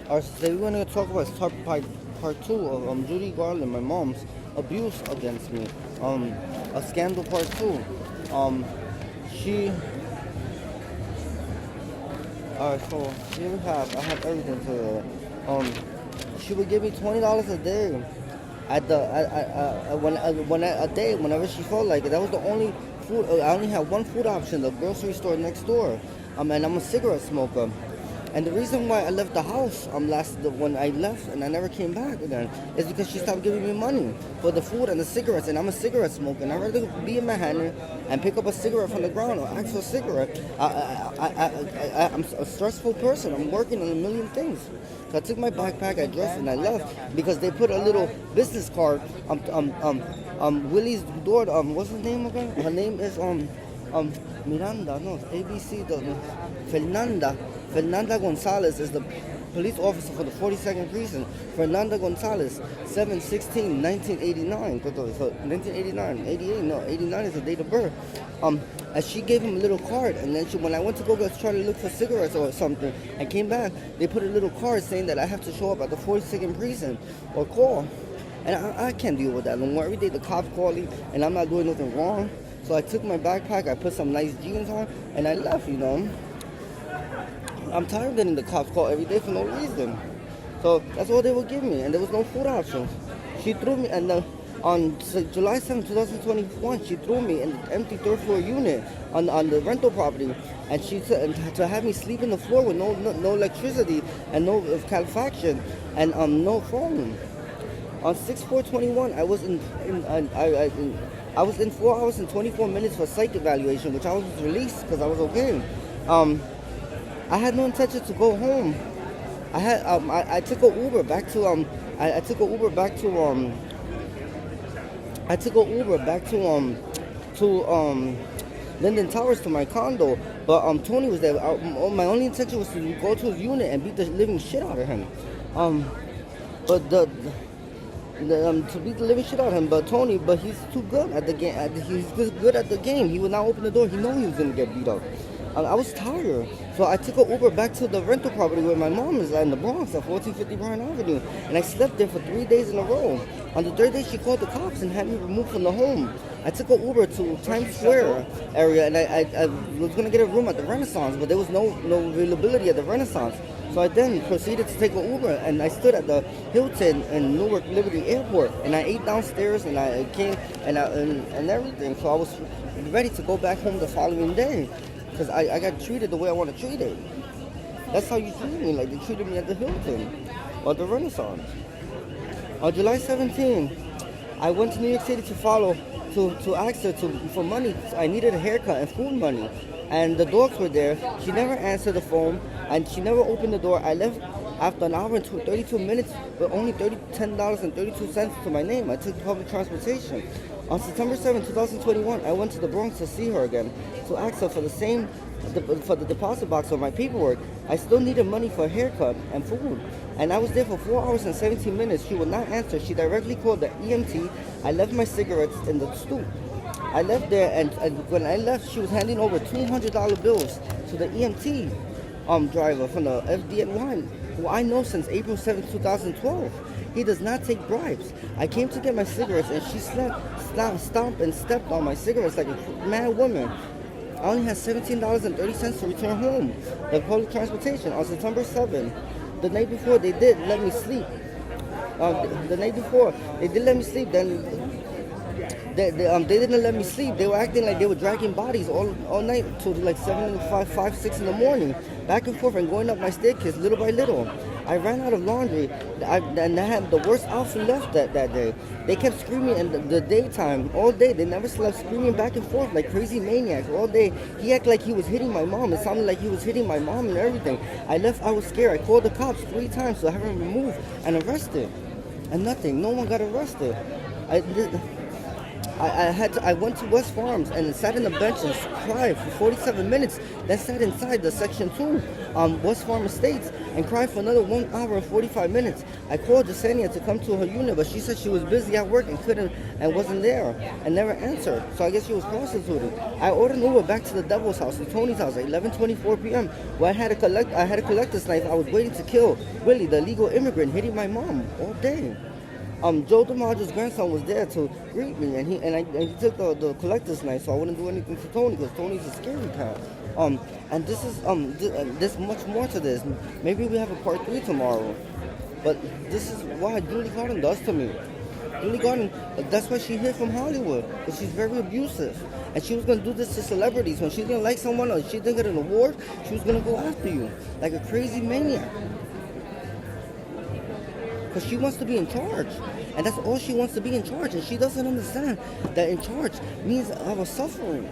Today we're gonna talk about part two of Judy Garland, my mom's abuse against me. A scandal part two. Um, she. So here we have. I have everything to her. She would give me $20 a day. A day whenever she felt like it. That was the only food. I only had one food option, the grocery store next door. And I'm a cigarette smoker. And the reason why I left the house when I left and I never came back again is because she stopped giving me money for the food and the cigarettes, and I'm a cigarette smoker, and I'd rather be in Manhattan and pick up a cigarette from the ground or ask for a cigarette. I'm a stressful person. I'm working on a million things. So I took my backpack, I dressed, and I left because they put a little business card. Willie's daughter. What's her name again? Her name is Miranda. No, ABC. Fernanda Gonzalez is the police officer for the 42nd Precinct. Fernanda Gonzalez, 7/16/1989. So 1989, 88, no, 89 is the date of birth. And she gave him a little card, and then when I went to go try to look for cigarettes or something, I came back, they put a little card saying that I have to show up at the 42nd Precinct or call. And I can't deal with that no more. Every day the cops call me, and I'm not doing nothing wrong. So I took my backpack, I put some nice jeans on, and I left, I'm tired of getting the cops call every day for no reason. So that's all they would give me, and there was no food options. She threw me, and on July 7, 2021, she threw me in the empty third floor unit on the rental property, and she said to have me sleep in the floor with no electricity and no calefacción and no phone. On 6/4/21, I was I was in 4 hours and 24 minutes for psych evaluation, which I was released because I was okay. I had no intention to go home. I took an Uber back to I took an Uber back to Linden Towers to my condo, but Tony was there. My only intention was to go to his unit and beat the living shit out of him. But to beat the living shit out of him, but he's too good at the game. He's good at the game. He would not open the door. He knew he was gonna get beat up. I was tired, so I took an Uber back to the rental property where my mom is at in the Bronx at 1450 Bryan Avenue, and I slept there for 3 days in a row. On the third day, she called the cops and had me removed from the home. I took an Uber to Times Square area, and I was gonna get a room at the Renaissance, but there was no availability at the Renaissance. So I then proceeded to take an Uber, and I stood at the Hilton in Newark Liberty Airport, and I ate downstairs, and I came and everything. So I was ready to go back home the following day, because I got treated the way I want to treat it. That's how you treat me, like they treated me at the Hilton or the Renaissance. On July 17, I went to New York City to ask her for money. I needed a haircut and food money, and the dogs were there. She never answered the phone, and she never opened the door. I left after an hour and 32 minutes with only $10.32 to my name. I took public transportation. On September 7, 2021, I went to the Bronx to see her again to ask her for the deposit box of my paperwork. I still needed money for a haircut and food, and I was there for 4 hours and 17 minutes. She would not answer. She directly called the EMT. I left my cigarettes in the stoop. I left there, and when I left, she was handing over $200 bills to the EMT driver from the FDNY, who I know since April 7, 2012. He does not take bribes. I came to get my cigarettes, and she stomped and stepped on my cigarettes like a mad woman. I only had $17.30 to return home. The public transportation on September 7th. The night before, they did let me sleep. Then they didn't let me sleep. They were acting like they were dragging bodies all night till like 5, 6 in the morning, back and forth and going up my staircase little by little. I ran out of laundry, and I had the worst outfit left that day. They kept screaming in the daytime all day. They never slept, screaming back and forth like crazy maniacs all day. He acted like he was hitting my mom. It sounded like he was hitting my mom and everything. I left. I was scared. I called the cops 3 times to have him removed and arrested, and nothing. No one got arrested. I went to West Farms and sat in the bench and cried for 47 minutes. Then sat inside the Section 2 West Farm Estates and cried for another 1 hour and 45 minutes. I called Jasenia to come to her unit, but she said she was busy at work and couldn't and wasn't there and never answered. So I guess she was prostituting. I ordered an Uber back to the Devil's house, to Tony's house, at 11:24 p.m. where I had a collector's knife. I was waiting to kill Willie, the illegal immigrant, hitting my mom all day. Joe DiMaggio's grandson was there to greet me, and he took the collector's knife, so I wouldn't do anything to Tony because Tony's a scary cat. And this is there's much more to this. Maybe we have a part 3 tomorrow, but this is why Judy Garland does to me. Judy Garland, that's why she hid from Hollywood, because she's very abusive, and she was gonna do this to celebrities. When she didn't like someone or she didn't get an award, she was gonna go after you like a crazy maniac. Because she wants to be in charge. And that's all she wants, to be in charge. And she doesn't understand that in charge means I was suffering.